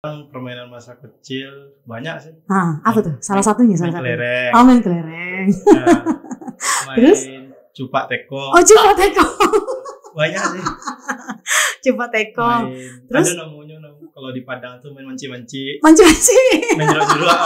Permainan masa kecil banyak sih. Apa tuh? Salah satunya. Main kelereng. Main kelereng. Terus? Cupak tekong. Cupak tekong. Banyak sih. Cupak tekong. Terus? Ada namanya kalau di Padang tuh main manci-manci. Manci-manci. Main jeruk-jeruk.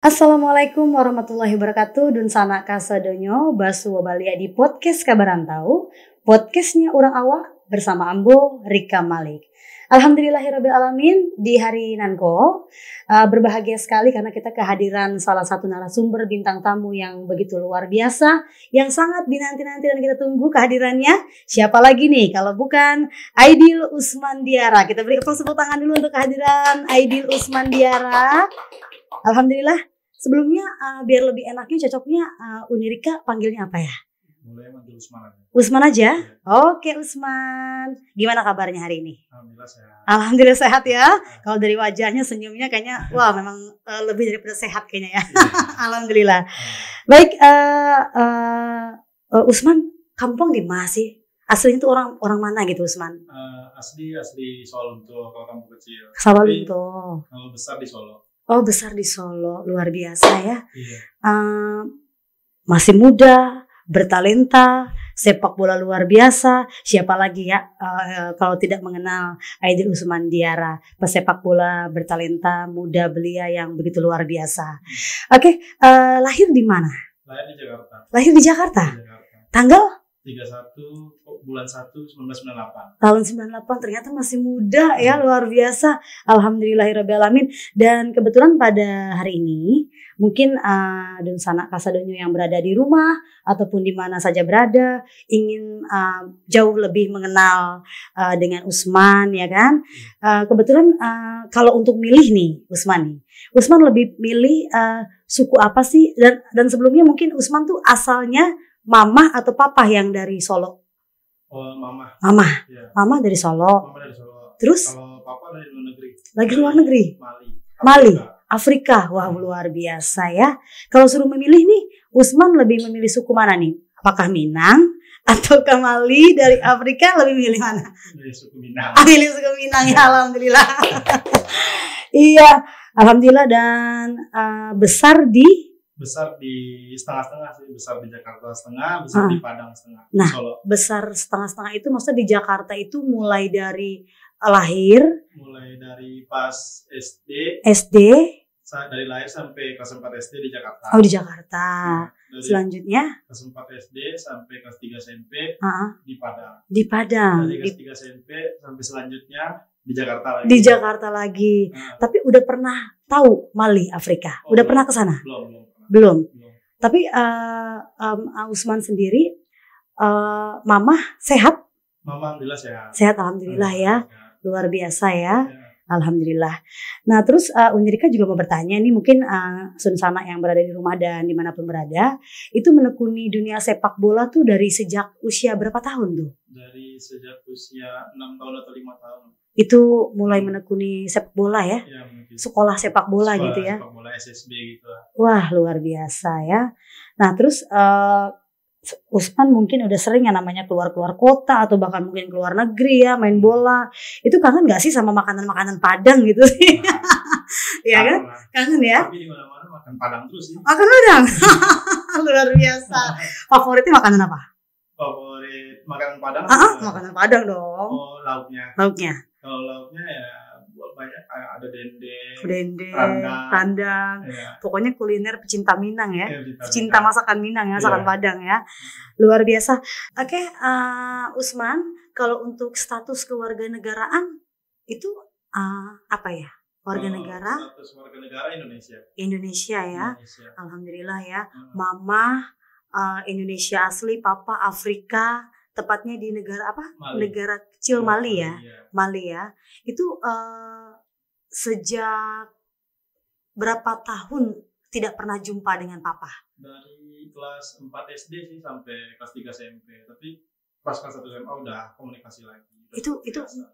Assalamualaikum warahmatullahi wabarakatuh. Dun sana kasadonyo basu wabalia di podcast Kabarantau. Podcastnya orang awak bersama Ambo Rika Malik. Alhamdulillahirabbil alamin, di hari Nanko berbahagia sekali karena kita kehadiran salah satu narasumber bintang tamu yang begitu luar biasa, yang sangat dinanti-nanti dan kita tunggu kehadirannya. Siapa lagi nih kalau bukan Aidil Usmandiara. Kita beri tepuk tangan dulu untuk kehadiran Aidil Usmandiara. Alhamdulillah. Sebelumnya biar lebih enaknya cocoknya Unirika panggilnya apa ya? Mulai manggil Usman aja. Usman aja? Ya. Oke Usman. Gimana kabarnya hari ini? Alhamdulillah sehat. Alhamdulillah sehat ya. Kalau dari wajahnya senyumnya kayaknya wah memang lebih daripada sehat kayaknya ya. Alhamdulillah. Baik Usman, kampung di mana sih? Aslinya tuh orang mana gitu Usman? Asli Solo untuk kalau kampung kecil. Sawalunto. Kalau besar di Solo. Oh besar di Solo, luar biasa ya. Iya. Masih muda, bertalenta, sepak bola luar biasa. Siapa lagi ya kalau tidak mengenal Aidil Usmandiara, pesepak bola bertalenta, muda belia yang begitu luar biasa. Oke, lahir di mana? Lahir di Jakarta. Lahir di Jakarta. Di Jakarta. Tanggal? 31 bulan 1 1998. Tahun 98, ternyata masih muda ya, luar biasa. Alhamdulillahirabbil alamin. Dan kebetulan pada hari ini mungkin Dun Sanak Kasadonyo yang berada di rumah ataupun di mana saja berada ingin jauh lebih mengenal dengan Usman ya kan. Kebetulan kalau untuk milih nih Usman lebih milih suku apa sih, dan sebelumnya mungkin Usman tuh asalnya mama atau papa yang dari Solo? Oh, mama. Ya. Mama dari Solo. Mama dari Solo. Terus? Kalau papa dari luar negeri. Lagi luar negeri? Mali. Afrika. Wah, luar biasa ya. Kalau suruh memilih nih, Usman lebih memilih suku mana nih? Apakah Minang atau Mali dari Afrika, lebih milih mana? Milih suku Minang. Milih suku Minang ya, alhamdulillah. Iya, alhamdulillah. Dan besar di setengah-setengah sih, besar di Jakarta setengah, besar di Padang setengah. Nah, Solo. Besar setengah-setengah itu maksudnya di Jakarta itu mulai dari lahir? Mulai dari pas SD. Dari lahir sampai kelas 4 SD di Jakarta. Oh, di Jakarta. Dari selanjutnya? Kelas 4 SD sampai kelas 3 SMP di Padang. Di Padang. Dari kelas 3 SMP sampai selanjutnya di Jakarta lagi. Di Jakarta lagi. Tapi udah pernah tahu Mali, Afrika? Udah pernah ke sana? Belum. Tapi Usman sendiri, mama sehat? Mama alhamdulillah sehat. Sehat alhamdulillah ya. Luar biasa ya. Alhamdulillah. Nah terus Unirika juga mau bertanya nih, mungkin Sun Sana yang berada di rumah dan dimanapun berada, itu menekuni dunia sepak bola tuh dari sejak usia berapa tahun tuh? Dari sejak usia 6 tahun atau 5 tahun. Itu mulai menekuni sepak bola ya? Ya mungkin. Sekolah sepak bola gitu ya? Sepak bola SSB gitu. Wah luar biasa ya. Nah terus Usman mungkin udah sering ya namanya keluar kota atau bahkan mungkin keluar negeri ya main bola. Itu kangen gak sih sama makanan-makanan Padang gitu sih? Iya kan? Kangen ya? Tapi di mana-mana makan Padang terus sih. Makan Padang? Luar biasa. Favoritnya makanan apa? Favorit makanan Padang? Makanan Padang dong. Oh, lauknya. Kalau lauknya ya banyak, ada dendeng, rendang. Ya. Pokoknya kuliner pecinta Minang ya. Pecinta masakan Minang ya, masakan Padang ya. Ya. Luar biasa. Oke, Usman, kalau untuk status kewarganegaraan itu apa ya? Warganegara? Status warganegara Indonesia. Indonesia ya. Alhamdulillah ya. Mama Indonesia asli, papa Afrika. tepatnya di negara apa? Mali. Negara kecil Mali ya. Iya. Mali ya. Itu sejak berapa tahun tidak pernah jumpa dengan papa? Dari kelas 4 SD sih sampai kelas 3 SMP. Tapi pas kelas 1 SMA udah komunikasi lagi. Itu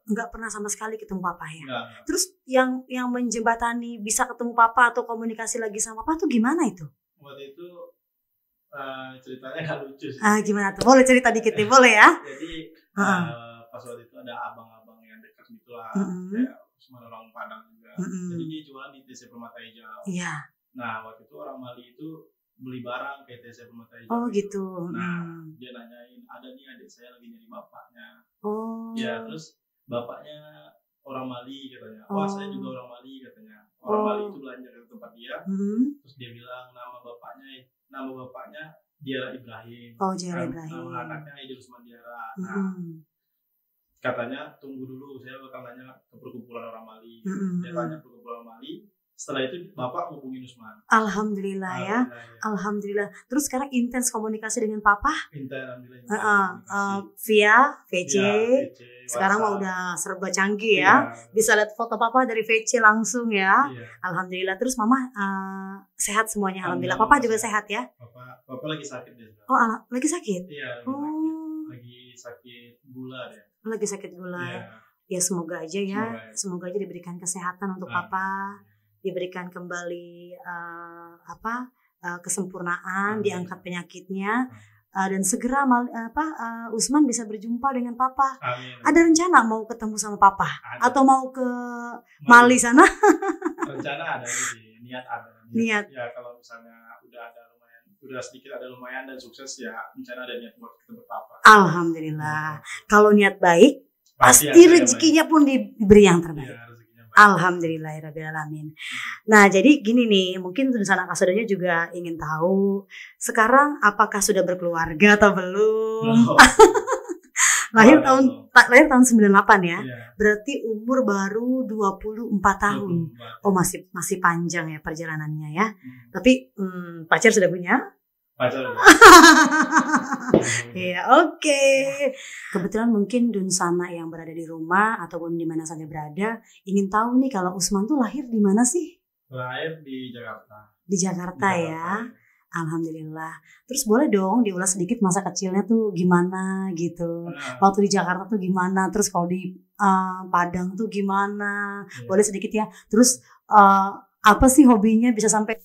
nggak pernah sama sekali ketemu papa ya? Enggak. Terus yang menjembatani bisa ketemu papa atau komunikasi lagi sama papa tuh gimana itu? Waktu itu ceritanya gak lucu sih. Gimana tuh? Boleh cerita dikit nih, boleh ya? Jadi pas waktu itu ada abang-abang yang dekat gitu lah. Kayak cuma orang Padang juga. Jadi dia jualan di TC Permata Hijau. Iya. Nah waktu itu orang Mali itu beli barang ke TC Permata Hijau. Oh gitu. Nah dia nanyain, ada nih adik saya lagi nyari bapaknya. Oh. Ya terus bapaknya orang Mali katanya. Wah saya juga orang Mali katanya. Orang Mali itu belanja ke tempat dia. Terus dia bilang nama bapaknya Diara Ibrahim. Oh Diara Ibrahim. Nama anaknya Idul Usman Diara. Nah katanya tunggu dulu, saya bakal nanya ke perkumpulan orang Mali. Dia tanya perkumpulan Mali. Setelah itu bapak hubungin Usman. Alhamdulillah ya. Alhamdulillah. Terus sekarang intens komunikasi dengan papa? Alhamdulillah. Via VC. Sekarang mah udah serba canggih ya. Bisa lihat foto papa dari VC langsung ya. Alhamdulillah. Terus mama sehat semuanya. Alhamdulillah. Papa juga sehat ya. Papa lagi sakit deh. Oh lagi sakit? Iya. Lagi sakit gula deh. Lagi sakit gula. Ya semoga aja ya. Semoga aja diberikan kesehatan untuk papa. Diberikan kembali kesempurnaan, diangkat penyakitnya, dan segera Usman bisa berjumpa dengan papa. Amin. Ada rencana mau ketemu sama papa? Atau mau ke Mali sana? Rencana ada sih, niat ada. Niat. Ya kalau misalnya udah sedikit ada lumayan dan sukses ya, rencana ada niat buat ketemu papa. Alhamdulillah. Kalau niat baik, pasti rezekinya pun diberi yang terbaik. Ya. Alhamdulillahirrabbilalamin. Nah jadi gini nih, mungkin Dunsana Kasodonya juga ingin tahu sekarang apakah sudah berkeluarga atau belum? lahir tahun 98 ya. Berarti umur baru 24 tahun. Oh masih panjang ya perjalanannya ya. Tapi pacar sudah punya? Pacar. Iya, oke. Kebetulan mungkin Dunsana yang berada di rumah ataupun di mana saja berada ingin tahu nih kalau Usman tuh lahir di mana sih? Lahir di Jakarta. Di Jakarta ya. Alhamdulillah. Terus boleh dong diulas sedikit masa kecilnya tuh gimana gitu. Waktu di Jakarta tuh gimana? Terus kalau di Padang tuh gimana? Boleh sedikit ya. Terus apa sih hobinya bisa sampai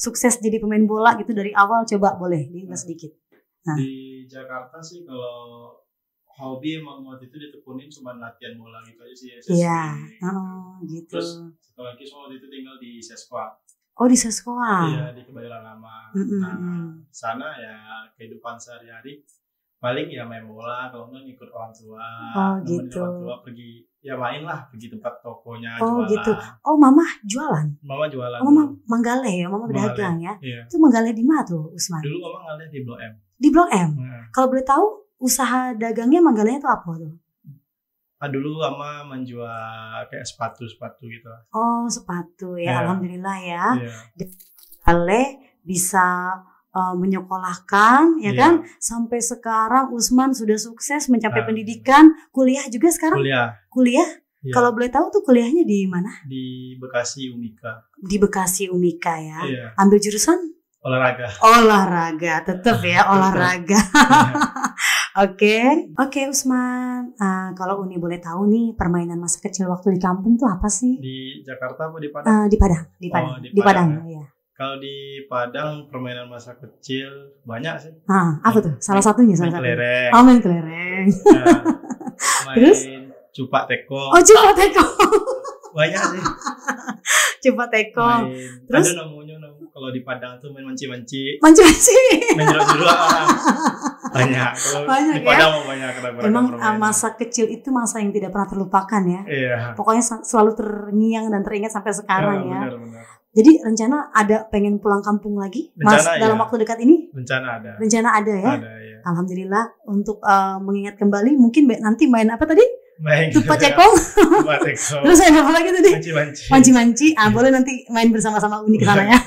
sukses jadi pemain bola gitu dari awal, coba boleh diulas sedikit. Di Jakarta sih kalau hobi emang waktu itu ditekunin cuma latihan bola gitu aja sih. Iya. Gitu. Terus setelah itu waktu itu tinggal di Seskoa. Oh di Seskoa. Iya di Kebayoran Lama. Sana ya kehidupan sehari-hari paling ya main bola, kalau enggak ngikut orang tua. Oh gitu. Orang tua pergi ya main lah, pergi tempat tokonya jualan. Gitu. Oh mama jualan? Mama jualan. Oh, mama manggaleh ya, mama berdagang ya. Iya. Itu manggaleh di mana tuh Usman? Dulu mama ngaleh di Blok M. Di Blok M? Kalau boleh tahu usaha dagangnya manggalehnya tuh apa tuh? Dulu mama menjual kayak sepatu gitu. Oh sepatu ya, Alhamdulillah ya. Manggaleh bisa menyekolahkan ya kan, sampai sekarang Usman sudah sukses mencapai pendidikan, kuliah juga sekarang. Kuliah. Ya. Kalau boleh tahu tuh kuliahnya di mana? Di Bekasi Umika. Di Bekasi Umika ya. Ambil jurusan? Olahraga, tetap ya olahraga. Oke Usman. Kalau Uni boleh tahu nih, permainan masa kecil waktu di kampung tuh apa sih? Di Jakarta apa di Padang? Di Padang. Ya. Kalau di Padang permainan masa kecil banyak sih. Apa tuh? Salah satunya. Main kelereng. Main kelereng. Terus? Cupak teko. Oh cupak teko. Banyak sih. Cupak teko. Terus? Ada namanya kalau di Padang tuh main manci-manci. Main jeruk-jeruk banyak. Kalau di Padang mau banyak. Emang masa kecil itu masa yang tidak pernah terlupakan ya. Iya. Pokoknya selalu terngiang dan teringat sampai sekarang ya. Benar. Jadi rencana ada pengen pulang kampung lagi dalam waktu dekat ini? Rencana ada ya? Ada, ya. Alhamdulillah. Untuk mengingat kembali mungkin nanti main apa tadi? Main Tupat cekong. Terus saya apa lagi tadi? Manci-manci. Boleh nanti main bersama-sama Uni ke sana ya.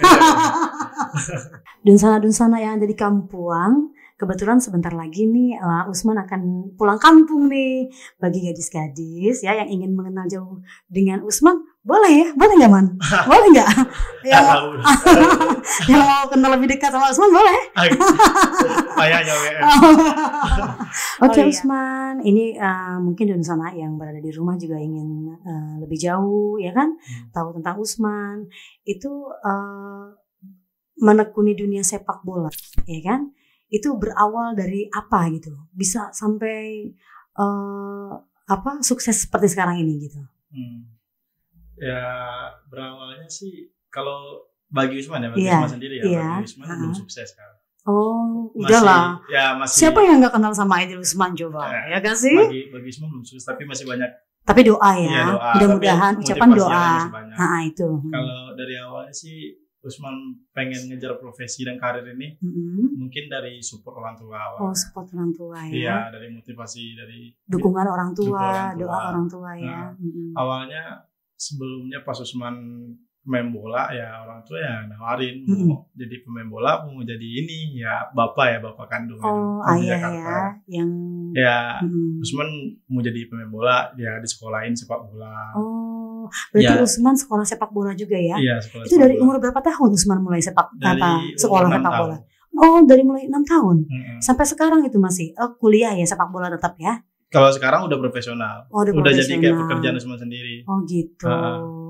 Dunsana yang ada di Kampuang, kebetulan sebentar lagi nih Usman akan pulang kampung nih. Bagi gadis-gadis ya yang ingin mengenal jauh dengan Usman, boleh ya? Boleh nggak, Man? Boleh nggak? Yang mau kenal lebih dekat sama Usman boleh? Oke, Usman, ini mungkin Dun Sana yang berada di rumah juga ingin lebih jauh ya kan, tahu tentang Usman. Itu menekuni dunia sepak bola, ya kan? Itu berawal dari apa gitu? Bisa sampai sukses seperti sekarang ini gitu? Ya berawalnya sih kalau bagi Usman ya, Usman sendiri ya, bagi Usman belum sukses kan. Oh, udahlah. Masih. Siapa yang nggak kenal sama Aidil Usman coba? Ya kan sih? Bagi Usman belum sukses, tapi masih banyak. Tapi doa ya, mudah-mudahan ucapan doa. Itu. Kalau dari awalnya sih Usman pengen ngejar profesi dan karir ini, mungkin dari support orang tua. Oh, support orang tua ya. Iya, dari motivasi, dari dukungan orang tua, doa orang tua ya. Awalnya sebelumnya pas Usman main bola ya orang tua ya nawarin mau jadi pemain bola, mau jadi ini ya bapak kandung ayah Jakarta. Ya yang Usman mau jadi pemain bola ya di sekolahin sepak bola. Berarti Usman sekolah sepak bola juga ya? Iya, itu dari umur berapa tahun Usman mulai sekolah sepak bola? Dari mulai 6 tahun sampai sekarang itu masih kuliah ya sepak bola tetap ya? Kalau sekarang udah profesional, udah jadi kayak pekerjaan Usman sendiri. Oh gitu.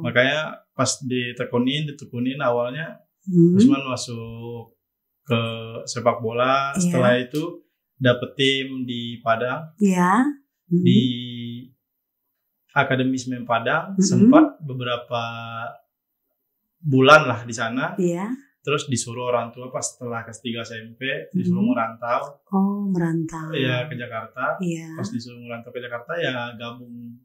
Makanya pas ditekunin awalnya Usman masuk ke sepak bola. Setelah itu dapet tim di Padang. Iya. Di Akademi Semen Padang sempat beberapa bulan lah di sana. Iya. Terus disuruh orang tua pas setelah kelas 3 SMP disuruh merantau. Oh, merantau. Iya, ke Jakarta. Iya. Pas disuruh merantau ke Jakarta ya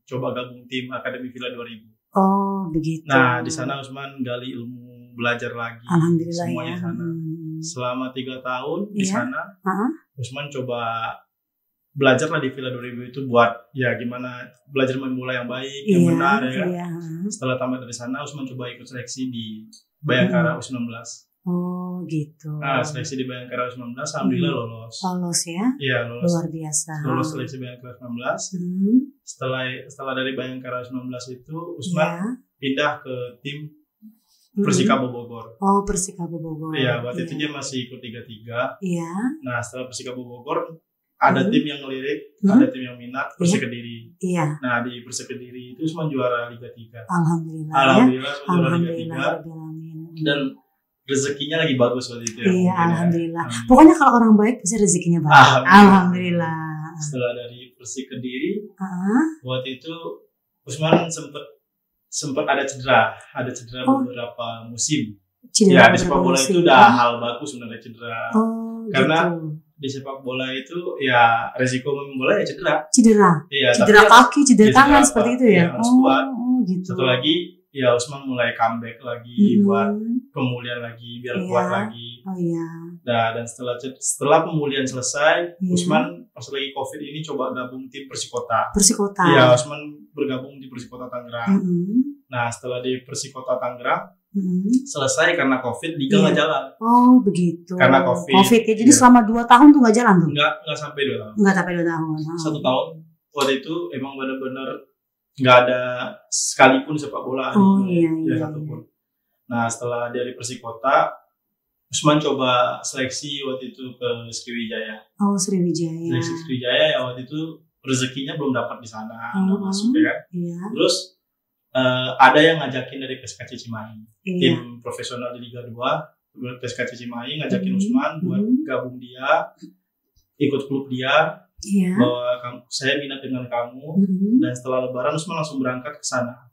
coba gabung tim Akademi Villa 2000. Oh, begitu. Nah, di sana Usman gali ilmu, belajar lagi. Alhamdulillah semuanya ya. Di sana. Selama 3 tahun di sana, Usman coba belajar lah di Villa 2000 itu buat ya gimana belajar main bola yang baik, yang benar ya kan. Setelah tamat dari sana Usman coba ikut seleksi di Bayangkara U19. Oh gitu. Nah, seleksi di Bayangkara U19 alhamdulillah lolos. Lolos ya? Iya, lolos. Luar biasa. Lolos seleksi Bayangkara U19. Setelah dari Bayangkara U19 itu Usman pindah ke tim Persikabo Bogor. Oh, Persikabo Bogor. Iya, waktu itu dia masih ikut 3-3. Iya. Nah, setelah Persikabo Bogor ada tim yang ngelirik, ada tim yang minat, Persik Kediri. Iya. Nah, di Persik Kediri itu Usman juara Liga 3. Alhamdulillah juara Liga 3. Dan rezekinya lagi bagus waktu itu ya. Iya, alhamdulillah. Pokoknya kalau orang baik pasti rezekinya baik. Alhamdulillah. Setelah dari Persik Kediri, waktu itu Usman sempat ada cedera beberapa musim. Ya, di sepak bola itu udah hal bagus sebenarnya cedera. Karena di sepak bola itu ya resiko main bola ya cedera. Iya, cedera kaki, cedera tangan seperti itu ya. Harus kuat. Gitu. Satu lagi ya Usman mulai comeback lagi buat pemulihan lagi biar kuat lagi. Oh iya. Nah, dan setelah pemulihan selesai, Usman pas lagi Covid ini coba gabung tim Persikota. Iya, Usman bergabung di Persikota Tangerang. Nah, setelah di Persikota Tangerang selesai karena Covid, Liga nggak jalan. Oh begitu. Karena Covid ya. Jadi selama 2 tahun tuh nggak jalan tuh? Nggak sampai 2 tahun. Nggak sampai 2 tahun. 1 tahun. Waktu itu emang benar-benar nggak ada sekalipun sepak bola satupun. Nah, setelah dari Persikota, Usman coba seleksi waktu itu ke Sriwijaya. Oh, Sriwijaya. Seleksi Sriwijaya ya waktu itu rezekinya belum dapat di sana, nggak masuk ya kan. Iya. Terus ada yang ngajakin dari PSKC Cimahi, tim profesional di Liga 2, PSKC Cimahi ngajakin Usman buat gabung dia, ikut klub dia, bahwa saya minat dengan kamu, dan setelah Lebaran Usman langsung berangkat ke sana.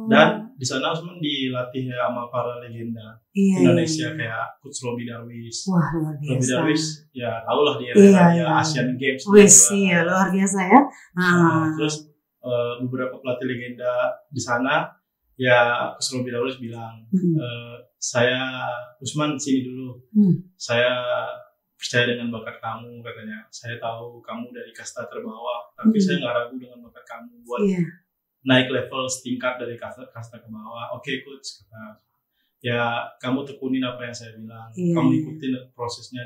Dan di sana Usman dilatih sama para legenda Indonesia kayak Coach Robi Darwis. Wah, luar biasa. Robi Darwis ya tahulah di era Asian Games. Iya, luar biasa ya. Terus beberapa pelatih legenda di sana ya Coach Robi Darwis bilang saya Usman sini dulu, saya percaya dengan bakat kamu, katanya. Saya tahu kamu dari kasta terbawah, tapi saya nggak ragu dengan bakat kamu buat naik level setingkat dari kasta ke bawah. Oke, coach, kata ya kamu tekunin apa yang saya bilang, kamu ikutin prosesnya,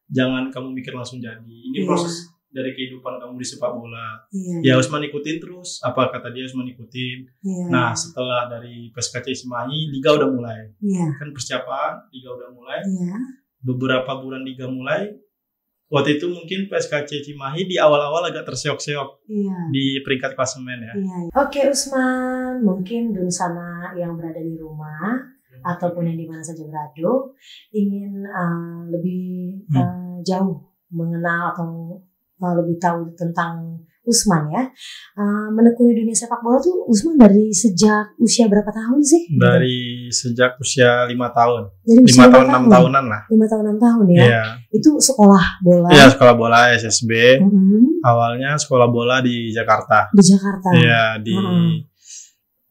jangan kamu mikir langsung jadi. Ini proses dari kehidupan kamu di sepak bola. Ya Usman ikutin terus, apa kata dia Usman ikutin. Nah setelah dari PSKC Cimahi, liga udah mulai. Kan persiapan, liga udah mulai. Beberapa bulan liga mulai. Waktu itu mungkin PSKC Cimahi di awal-awal agak terseok-seok di peringkat klasemen ya. Oke Usman, mungkin Dunsana yang berada di rumah ataupun yang di mana saja berada ingin lebih jauh mengenal atau lebih tahu tentang Usman ya. Menekuni dunia sepak bola tuh Usman dari sejak usia berapa tahun sih? Dari sejak usia 5 tahun. Dari 5 tahun 6 tahunan lah. 5 tahun 6 tahun ya. Itu sekolah bola. Iya, sekolah bola SSB. Awalnya sekolah bola di Jakarta. Di Jakarta. Iya, di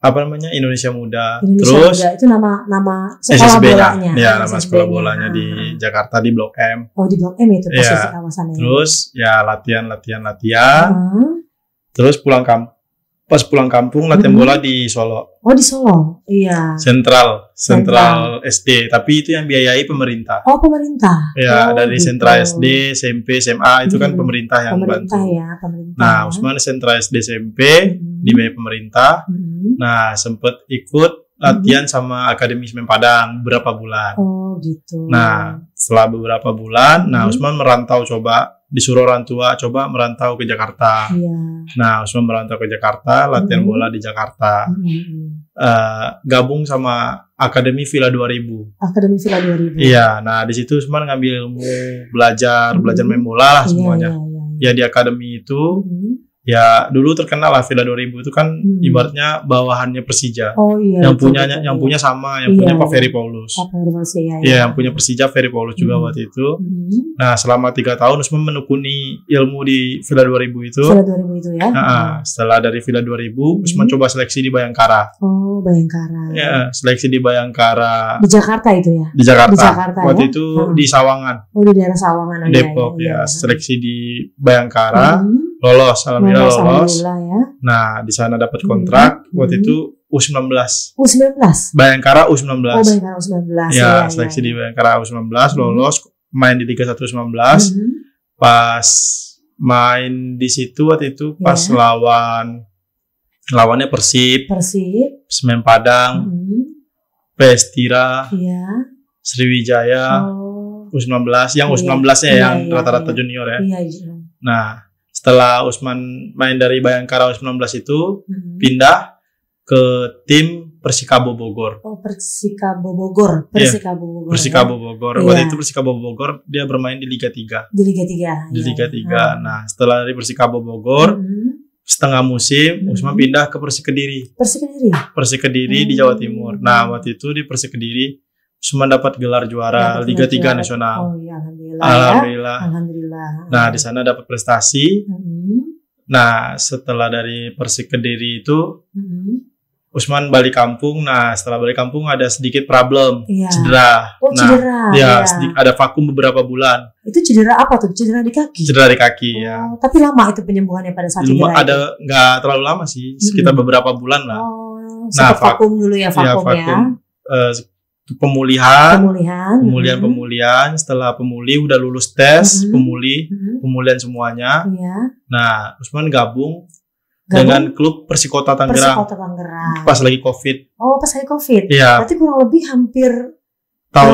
apa namanya? Indonesia Muda. Terus Muda. Itu nama sekolah bolanya. Iya, nama sekolah bolanya di Jakarta di Blok M. Oh, di Blok M itu posisi kawasannya. Terus ya latihan. Terus pas pulang kampung latihan bola di Solo. Oh, di Solo. Iya. Sentral SD, tapi itu yang biayai pemerintah. Oh, pemerintah. Ya, dari gitu. Sentral SD, SMP, SMA itu kan pemerintah yang bantu. Pemerintah. Nah, Usman Sentral SD, SMP dibiayai pemerintah. Nah, sempet ikut latihan sama Akademi Semen Padang beberapa bulan. Oh, gitu. Nah, setelah beberapa bulan, Usman merantau, disuruh orang tua coba merantau ke Jakarta. Nah, Usman merantau ke Jakarta, latihan bola di Jakarta. Gabung sama Akademi Villa 2000. Akademi Villa 2000. Iya, nah di situ Usman ngambil ilmu, belajar main bola lah semuanya. Ya di akademi itu ya dulu terkenal lah Villa 2000 itu kan ibaratnya bawahannya Persija. Oh iya. Yang punya sama, yang punya Pak Ferry Paulus. Iya, yang punya Persija Ferry Paulus juga waktu itu. Nah, selama 3 tahun Usman menekuni ilmu di Villa 2000 itu. Villa 2000 itu ya. Setelah dari Villa 2000, Usman coba seleksi di Bayangkara. Oh, Bayangkara. Ya, seleksi di Bayangkara. Di Jakarta itu ya. Di Jakarta waktu itu di Sawangan. Oh, di daerah Sawangan. Depok ya. Seleksi di Bayangkara. Lolos, alhamdulillah lolos. Ya. Nah, di sana dapat kontrak. Waktu itu U19. U19. Bayangkara U19. Oh, Bayangkara U19. Ya, seleksi di Bayangkara U19 lolos, main di Liga 1 U19. Pas main di situ waktu itu pas lawannya Persib, Semen Padang, PS Tira, Sriwijaya, U19, yang U19-nya yang rata-rata junior ya. Nah, setelah Usman main dari Bayangkara U19 itu pindah ke tim Persikabo Bogor. Oh, Persikabo Bogor. Persikabo Bogor. Waktu itu Persikabo Bogor dia bermain di Liga 3. Di Liga 3. Di Liga 3. Nah, setelah dari Persikabo Bogor setengah musim Usman pindah ke Persikediri. Persikediri di Jawa Timur. Nah, waktu itu di Persikediri Usman dapat gelar juara Liga 3 nasional. Oh iya, alhamdulillah. Nah, di sana dapat prestasi. Nah, setelah dari Persik Kediri itu Usman balik kampung. Nah, setelah balik kampung ada sedikit problem, cedera. Oh, cedera. Ada vakum beberapa bulan. Itu cedera apa tuh? Cedera di kaki? Cedera di kaki, ya. Tapi lama itu penyembuhannya pada saat cedera? Nggak terlalu lama sih, sekitar beberapa bulan lah. Nah, vakum dulu ya, vakum. Pemulihan. Setelah pemulih udah lulus tes, pemulihan semuanya. Nah, Usman gabung dengan klub Persikota Tangerang. Pas lagi COVID. Oh, pas lagi COVID. Iya. Berarti kurang lebih hampir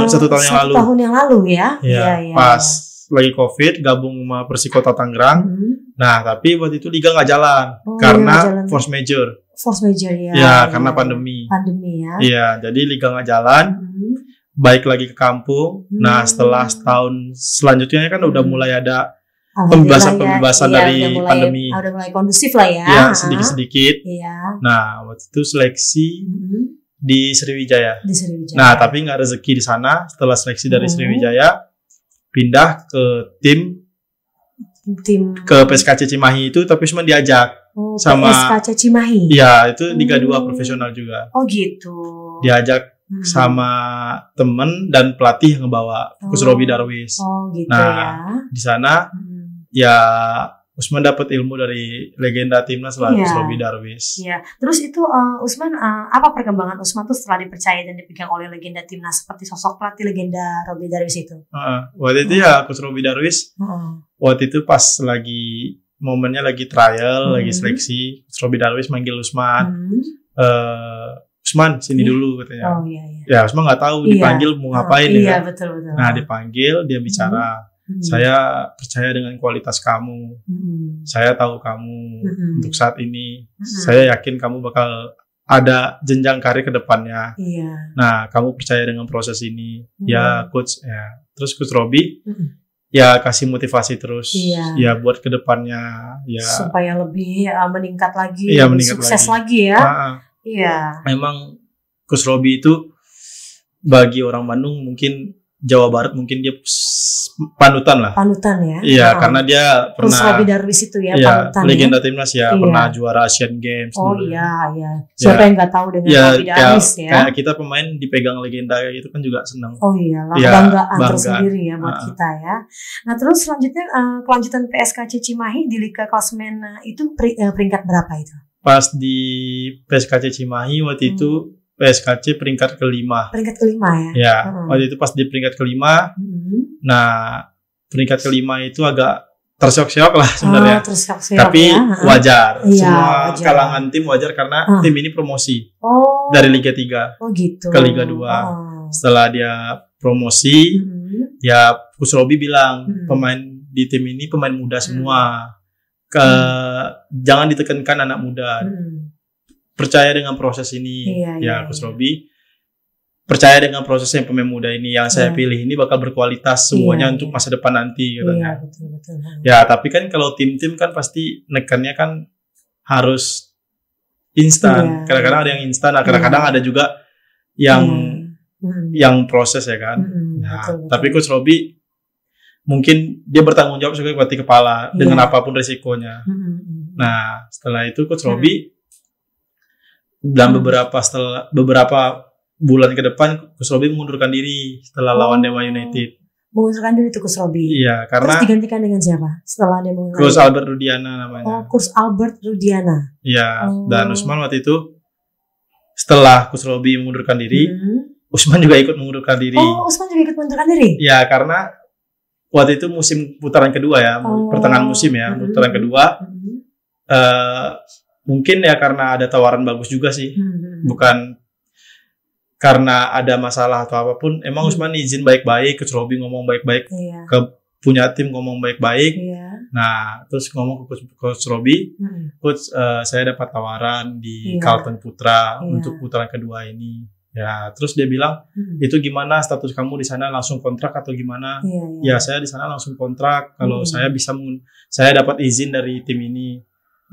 satu tahun yang lalu. Ya. Iya. Pas lagi COVID gabung sama Persikota Tangerang. Nah, tapi waktu itu liga nggak jalan karena force major ya. Ya, karena pandemi ya. Iya, jadi liga nggak jalan. Baik lagi ke kampung. Nah, setelah setahun selanjutnya kan udah mulai ada pembebasan dari pandemi. Udah mulai kondusif lah ya. Iya, sedikit-sedikit. Iya. Nah, waktu itu seleksi di Sriwijaya. Nah, tapi nggak rezeki di sana. Setelah seleksi dari Sriwijaya, pindah ke tim ke PSKC Cimahi itu, tapi cuma diajak sama PSKC Cimahi. Iya, itu Liga 2 profesional juga. Oh gitu. Diajak sama temen dan pelatih yang ngebawa, Coach Robi Darwis. Oh gitu. Nah, di sana ya Usman dapat ilmu dari legenda timnas lah, Coach Robby Darwis. Iya. Terus itu Usman, apa perkembangan Usman tuh setelah dipercaya dan dipegang oleh legenda timnas seperti sosok pelatih legenda Robby Darwis itu? Waktu itu ya Coach Robby Darwis. Waktu itu pas lagi momennya lagi trial, lagi seleksi, Coach Robby Darwis manggil Usman. Usman sini dulu katanya. Oh iya. Ya Usman nggak tahu dipanggil mau ngapain ya. Iya betul. Nah dipanggil dia bicara. Saya percaya dengan kualitas kamu. Saya tahu kamu untuk saat ini. Saya yakin kamu bakal ada jenjang karir ke depannya. Nah kamu percaya dengan proses ini. Ya coach ya. Terus Coach Robby ya kasih motivasi terus. Ya buat ke depannya ya supaya lebih meningkat lagi, sukses lagi ya. Iya. Memang Coach Robby itu bagi orang Bandung mungkin Jawa Barat mungkin dia panutan lah. Panutan ya. Iya, karena dia pernah Coach Robby Darwis itu ya panutan. Legenda timnas ya, pernah juara Asian Games dulu. Iya. Siapa yang nggak tahu dengan Robby Darwis ya? Kayak kita pemain dipegang legenda kayak gitu kan juga senang. Oh iyalah, banggaan tersendiri ya buat kita ya. Nah, terus selanjutnya kelanjutan PSKC Cimahi di Liga Klasmen itu peringkat berapa itu? Pas di PSKC Cimahi waktu itu PSKC peringkat kelima. Peringkat kelima ya? Ya, waktu itu pas di peringkat kelima. Nah, peringkat kelima itu agak terseok-seok lah sebenarnya. Tapi wajar. Semua kalangan tim wajar karena tim ini promosi. Dari Liga 3 ke Liga 2. Setelah dia promosi, ya Coach Robby bilang pemain di tim ini pemain muda semua. Jangan ditekankan anak muda. Percaya dengan proses ini. Coach Robby percaya dengan proses yang pemain muda ini yang saya pilih ini bakal berkualitas semuanya untuk masa depan nanti katanya. Betul. Ya, tapi kan kalau tim-tim kan pasti nekannya kan harus instan. Kadang-kadang ada yang instan, kadang-kadang ada juga yang proses ya kan. Betul. Tapi Coach Robby mungkin dia bertanggung jawab sebagai pelatih kepala dengan apapun resikonya. Nah, setelah itu Coach Robby dalam beberapa bulan ke depan Coach Robby mengundurkan diri setelah lawan Dewa United. Mengundurkan diri itu Coach Robby. Iya, karena terus digantikan dengan siapa setelah dia mengundurkan? Coach Albert Rudiana namanya. Coach Albert Rudiana. Iya, dan Usman waktu itu setelah Coach Robby mengundurkan diri, Usman juga ikut mengundurkan diri. Usman juga ikut mengundurkan diri? Iya, karena waktu itu musim putaran kedua ya, pertengahan musim ya, putaran kedua. Mungkin ya karena ada tawaran bagus juga sih, bukan karena ada masalah atau apapun. Emang Usman izin baik-baik, Coach Robby ngomong baik-baik, ke punya tim ngomong baik-baik. Nah, terus ngomong ke Coach Robby, Coach saya dapat tawaran di Carlton Putra untuk putaran kedua ini. Ya, terus dia bilang, itu gimana status kamu di sana, langsung kontrak atau gimana? Ya, saya di sana langsung kontrak. Kalau saya saya dapat izin dari tim ini.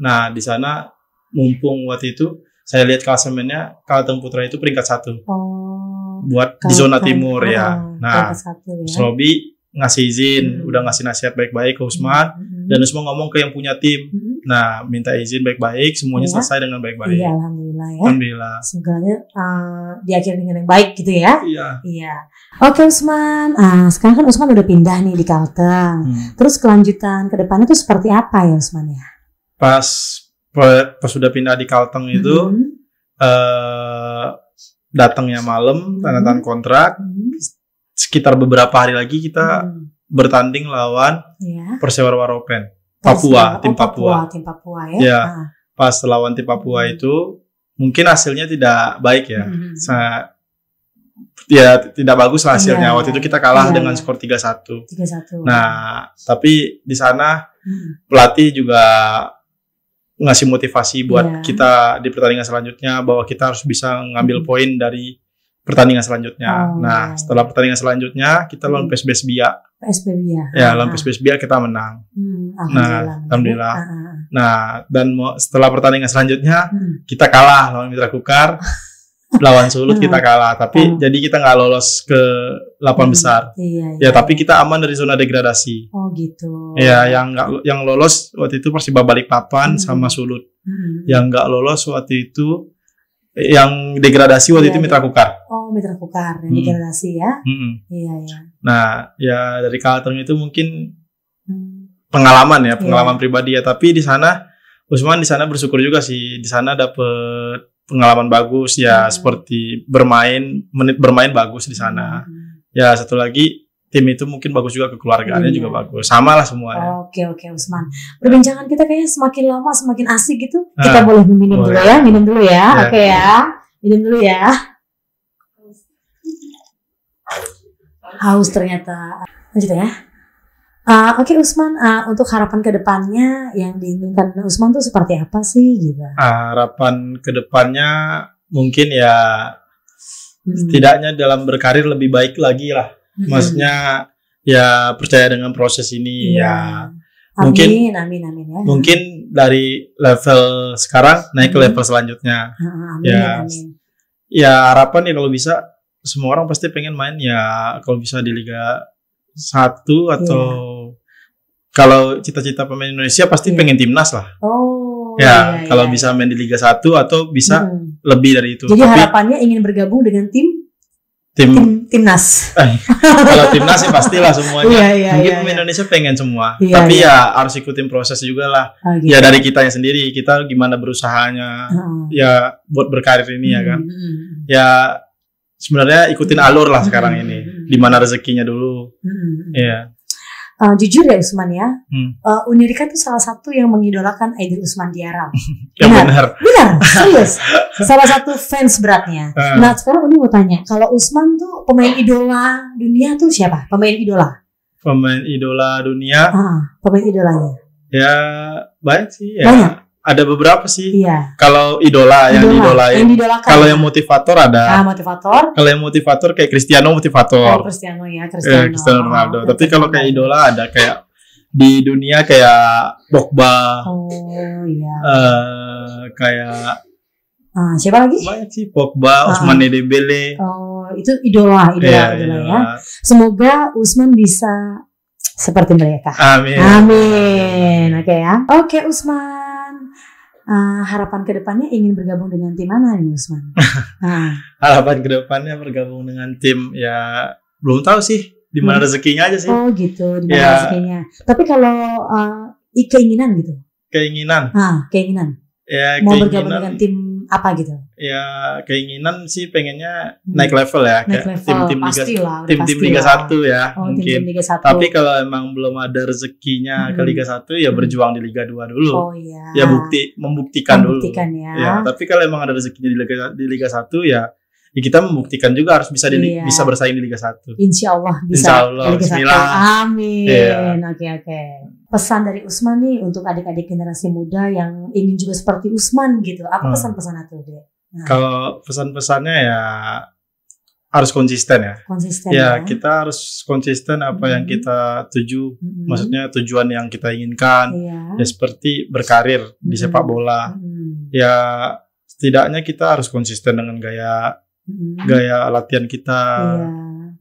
Nah, di sana mumpung waktu itu saya lihat klasemennya Carlton Putra itu peringkat 1 buat di zona timur ya. Nah, Coach Robby ngasih izin, udah ngasih nasihat baik-baik ke Usman, dan Usman ngomong ke yang punya tim. Nah, minta izin baik-baik, semuanya selesai dengan baik-baik. Iya, alhamdulillah ya. Alhamdulillah. Segalanya diakhiri dengan yang baik gitu ya. Iya. Oke Usman, sekarang kan Usman udah pindah nih di Carlton. Terus kelanjutan ke depannya tuh seperti apa ya Usman ya? Pas sudah pindah di Carlton itu datangnya malam tanda tangan kontrak, sekitar beberapa hari lagi kita bertanding lawan Persewara Waropen Papua, tim Papua ya. Pas lawan tim Papua itu mungkin hasilnya tidak baik ya. Tidak bagus lah hasilnya. Waktu itu kita kalah dengan skor 3-1. Nah, tapi di sana pelatih juga ngasih motivasi buat kita di pertandingan selanjutnya, bahwa kita harus bisa ngambil poin dari pertandingan selanjutnya. Setelah pertandingan selanjutnya kita lawan PSB Bia. Ya, lawan PSB Bia kita menang. Alhamdulillah. Nah, dan setelah pertandingan selanjutnya kita kalah lawan Mitra Kukar. Lawan Sulut kita kalah, tapi jadi kita nggak lolos ke 8 besar. Ya, tapi kita aman dari zona degradasi. Oh gitu. Ya, yang lolos waktu itu Persiba Balikpapan sama Sulut. Yang nggak lolos waktu itu yang degradasi waktu itu Mitra Kukar. Oh, Mitra Kukar yang degradasi ya. Iya. Nah, ya dari Carlton itu mungkin pengalaman pribadi ya. Tapi di sana Usman di sana bersyukur juga sih, di sana dapet pengalaman bagus ya, seperti menit bermain bagus di sana. Ya satu lagi tim itu mungkin bagus juga, kekeluargaannya juga bagus, sama lah semuanya. Oke Usman, perbincangan kita kayaknya semakin lama semakin asik gitu. Kita boleh minum dulu ya, minum dulu ya. Oke ya, minum dulu ya. Haus ternyata. Lanjut ya. Oke Usman, untuk harapan kedepannya yang diinginkan Usman tuh seperti apa sih gitu? Harapan kedepannya mungkin ya setidaknya dalam berkarir lebih baik lagi lah. Maksudnya ya percaya dengan proses ini ya. Mungkin amin ya. Mungkin dari level sekarang naik ke level selanjutnya. Amin. Ya harapan ya kalau bisa semua orang pasti pengen main ya kalau bisa di Liga 1 atau kalau cita-cita pemain Indonesia pasti pengen timnas lah. Kalau bisa main di Liga 1 atau bisa lebih dari itu. Jadi harapannya ingin bergabung dengan timnas. Kalau timnas sih pastilah semuanya. Mungkin pemain Indonesia pengen semua. Tapi ya harus ikutin proses juga lah. Ya dari kitanya sendiri, kita gimana berusahanya ya buat berkarir ini ya kan. Ya sebenarnya ikutin alur lah sekarang ini. Di mana rezekinya dulu. Iya. Jujur ya Usman ya, Unirika itu salah satu yang mengidolakan Aidil Usman Diarra. Benar, serius. Salah satu fans beratnya. Nah sekarang Uni mau tanya, kalau Usman tuh pemain idola dunia tuh siapa? Pemain idola dunia? Pemain idolanya? Ya banyak sih. Ya. Banyak? Ada beberapa sih. Iya. Kalau yang didolain. Kalau yang motivator ada. Motivator. Kalau yang motivator kayak Cristiano motivator. Cristiano ya. Cristiano Ronaldo. Tapi kalau kayak idola ada kayak di dunia kayak Pogba. Kayak siapa lagi? Banyak sih, Pogba, Ousmane Dembele. Itu idola ya. Semoga Usman bisa seperti mereka. Amin. Oke ya. Oke Usman. Harapan kedepannya ingin bergabung dengan tim mana nih Usman? Harapan kedepannya bergabung dengan tim ya belum tahu sih di mana rezekinya aja sih. Oh gitu, di mana rezekinya. Tapi kalau keinginan gitu. Keinginan. Ya, mau bergabung dengan tim apa gitu? Ya keinginan sih pengennya naik level ya, kayak tim Liga 1 ya mungkin. Tim Liga 1. Tapi kalau emang belum ada rezekinya ke Liga 1 ya berjuang di Liga 2 dulu. Ya membuktikan dulu. Ya, tapi kalau emang ada rezekinya di Liga 1 ya kita membuktikan juga harus bisa bisa bersaing di Liga 1. Insya Allah bisa di Liga 1. Amin. Oke. Pesan dari Usman nih untuk adik-adik generasi muda yang ingin juga seperti Usman gitu. Apa pesan-pesan itu, Dek? Kalau pesan-pesannya ya harus konsisten ya. Kita harus konsisten apa yang kita tuju. Maksudnya tujuan yang kita inginkan. Ya seperti berkarir di sepak bola. Ya setidaknya kita harus konsisten dengan gaya latihan kita,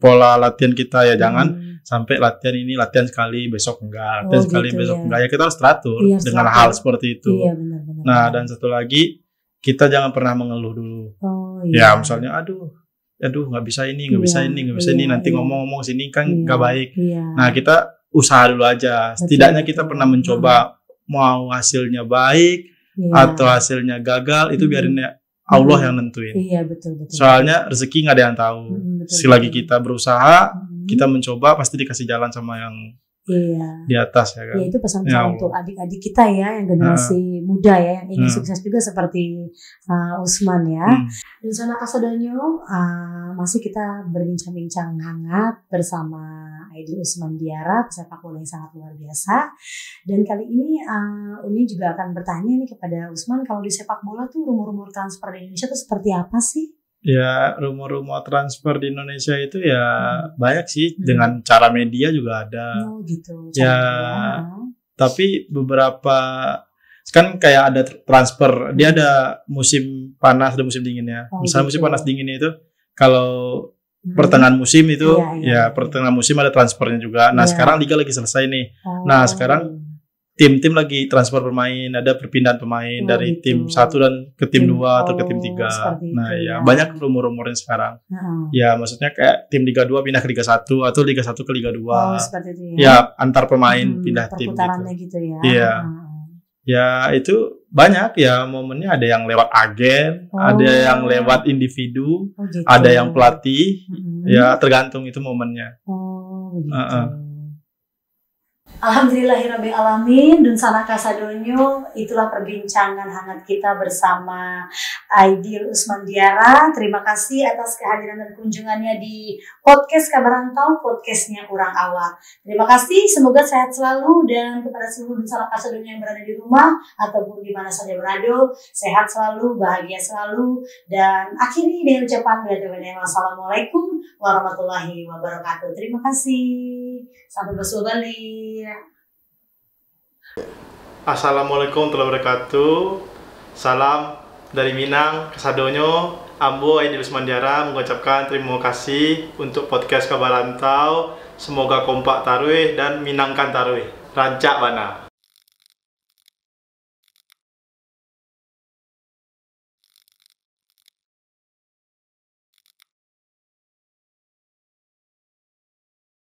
pola latihan kita ya. Jangan sampai latihan sekali besok enggak, besok enggak. Ya kita harus teratur dengan hal seperti itu. Benar. Nah dan satu lagi kita jangan pernah mengeluh dulu. Ya misalnya aduh nggak bisa ini nanti ngomong sini kan nggak baik. Nah kita usaha dulu aja. Setidaknya kita pernah mencoba, mau hasilnya baik atau hasilnya gagal itu biarin Allah yang nentuin. Betul. Soalnya rezeki nggak ada yang tahu. Selagi kita berusaha, kita mencoba pasti dikasih jalan sama yang di atas ya kan. Itu pesan untuk adik-adik kita ya yang generasi muda ya yang ingin sukses juga seperti Usman ya. Dan Sana Kasodonyo masih kita berbincang-bincang hangat bersama Aidil Usman Diarra, pesepak bola yang sangat luar biasa. Dan kali ini Uni juga akan bertanya nih kepada Usman, kalau di sepak bola tuh rumor-rumor transfer di Indonesia tuh seperti apa sih? Ya rumor-rumor transfer di Indonesia itu ya banyak sih, dengan cara media juga ada. Gitu. Tapi beberapa kan kayak ada transfer, dia ada musim panas, ada musim dinginnya. Misalnya musim panas dinginnya itu kalau pertengahan musim itu pertengahan musim ada transfernya juga. Nah sekarang liga lagi selesai nih. Nah sekarang tim-tim lagi transfer pemain, ada perpindahan pemain dari tim 1 dan ke tim 2 atau ke tim 3. Nah, ya banyak rumor-rumornya sekarang. Ya, maksudnya kayak tim Liga 2 pindah ke Liga 1 atau Liga 1 ke Liga 2. Seperti itu ya. Ya, antar pemain pindah tim gitu ya. Iya. Ya, itu banyak ya momennya, ada yang lewat agen, ada yang lewat individu, gitu. Ada yang pelatih. Ya, tergantung itu momennya. Gitu. Alhamdulillahirrabbilalamin, Dun Sanaka Sadonyo. Itulah perbincangan hangat kita bersama Aidil Usmandiara. Terima kasih atas kehadiran dan kunjungannya di podcast Kabar Rantau, podcastnya Orang Awak. Terima kasih, semoga sehat selalu, dan kepada seluruh Dun Sanaka Sadonyo yang berada di rumah ataupun di mana saja berada, sehat selalu, bahagia selalu, dan akhiri dengan ucapan wassalamualaikum warahmatullahi wabarakatuh. Terima kasih. Sampai berjumpa kembali. Assalamualaikum warahmatullahi wabarakatuh. Salam dari Minang ke Sadonyo. Ambo Aidil Usmandiara mengucapkan terima kasih untuk podcast Kabar Rantau. Semoga kompak taruih dan minangkan taruih. Rancak bana.